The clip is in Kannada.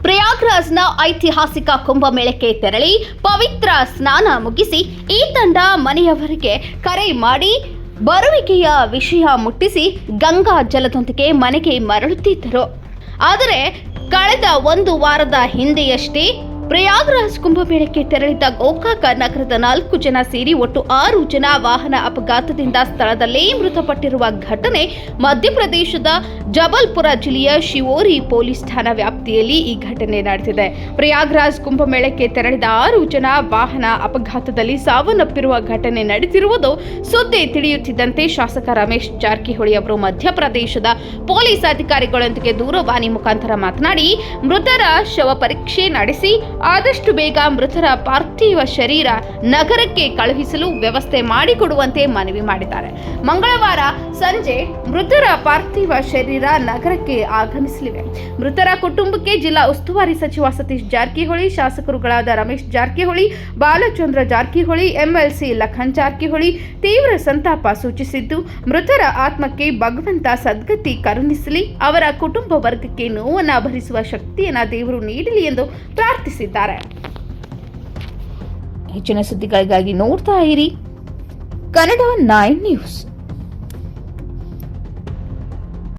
ಪ್ರಯಾಗ್ರಾಜ್ನ ಐತಿಹಾಸಿಕ ಕುಂಭಮೇಳಕ್ಕೆ ತೆರಳಿ ಪವಿತ್ರ ಸ್ನಾನ ಮುಗಿಸಿ ಈ ತಂಡ ಮನೆಯವರಿಗೆ ಕರೆ ಮಾಡಿ ಬರುವಿಕೆಯ ವಿಷಯ ಮುಟ್ಟಿಸಿ ಗಂಗಾ ಜಲದೊಂದಿಗೆ ಮನೆಗೆ ಮರಳುತ್ತಿದ್ದರು. ಆದರೆ ಕಳೆದ ಒಂದು ವಾರದ ಹಿಂದೆಯಷ್ಟೇ ಪ್ರಯಾಗ್ರಾಜ್ ಕುಂಭಮೇಳಕ್ಕೆ ತೆರಳಿದ್ದ ಗೋಕಾಕ ನಗರದ 4 ಜನ ಸೇರಿ ಒಟ್ಟು 6 ಜನ ವಾಹನ ಅಪಘಾತದಿಂದ ಸ್ಥಳದಲ್ಲೇ ಮೃತಪಟ್ಟಿರುವ ಘಟನೆ ಮಧ್ಯಪ್ರದೇಶದ ಜಬಲ್ಪುರ ಜಿಲ್ಲೆಯ ಶಿವೋರಿ ಪೊಲೀಸ್ ಠಾಣಾ ವ್ಯಾಪ್ತಿಯಲ್ಲಿ ಈ ಘಟನೆ ನಡೆದಿದೆ. ಪ್ರಯಾಗ್ರಾಜ್ ಕುಂಭಮೇಳಕ್ಕೆ ತೆರಳಿದ 6 ಜನ ವಾಹನ ಅಪಘಾತದಲ್ಲಿ ಸಾವನ್ನಪ್ಪಿರುವ ಘಟನೆ ನಡೆದಿರುವುದು ಸುದ್ದಿ ತಿಳಿಯುತ್ತಿದ್ದಂತೆ ಶಾಸಕ ರಮೇಶ್ ಜಾರಕಿಹೊಳಿ ಅವರು ಮಧ್ಯಪ್ರದೇಶದ ಪೊಲೀಸ್ ಅಧಿಕಾರಿಗಳೊಂದಿಗೆ ದೂರವಾಣಿ ಮುಖಾಂತರ ಮಾತನಾಡಿ ಮೃತರ ಶವ ಪರೀಕ್ಷೆ ನಡೆಸಿ ಆದಷ್ಟು ಬೇಗ ಮೃತರ ಪಾರ್ಥಿವ ಶರೀರ ನಗರಕ್ಕೆ ಕಳುಹಿಸಲು ವ್ಯವಸ್ಥೆ ಮಾಡಿಕೊಡುವಂತೆ ಮನವಿ ಮಾಡಿದ್ದಾರೆ. ಮಂಗಳವಾರ ಸಂಜೆ ಮೃತರ ಪಾರ್ಥಿವ ಶರೀರ ನಗರಕ್ಕೆ ಆಗಮಿಸಲಿವೆ. ಮೃತರ ಕುಟುಂಬಕ್ಕೆ ಜಿಲ್ಲಾ ಉಸ್ತುವಾರಿ ಸಚಿವ ಸತೀಶ್ ಜಾರಕಿಹೊಳಿ, ಶಾಸಕರುಗಳಾದ ರಮೇಶ್ ಜಾರಕಿಹೊಳಿ, ಬಾಲಚಂದ್ರ ಜಾರಕಿಹೊಳಿ, ಎಂಎಲ್ಸಿ ಲಖನ್ ಜಾರಕಿಹೊಳಿ ತೀವ್ರ ಸಂತಾಪ ಸೂಚಿಸಿದ್ದು, ಮೃತರ ಆತ್ಮಕ್ಕೆ ಭಗವಂತ ಸದ್ಗತಿ ಕರುಣಿಸಲಿ, ಅವರ ಕುಟುಂಬ ವರ್ಗಕ್ಕೆ ನೋವನ್ನು ಭರಿಸುವ ಶಕ್ತಿಯನ್ನು ದೇವರು ನೀಡಲಿ ಎಂದು ಪ್ರಾರ್ಥಿಸಿದ್ದಾರೆ. ಹೆಚ್ಚಿನ ಸುದ್ದಿಗಳಿಗಾಗಿ ನೋಡ್ತಾ ಇರಿ ಕನ್ನಡ 9 ನ್ಯೂಸ್.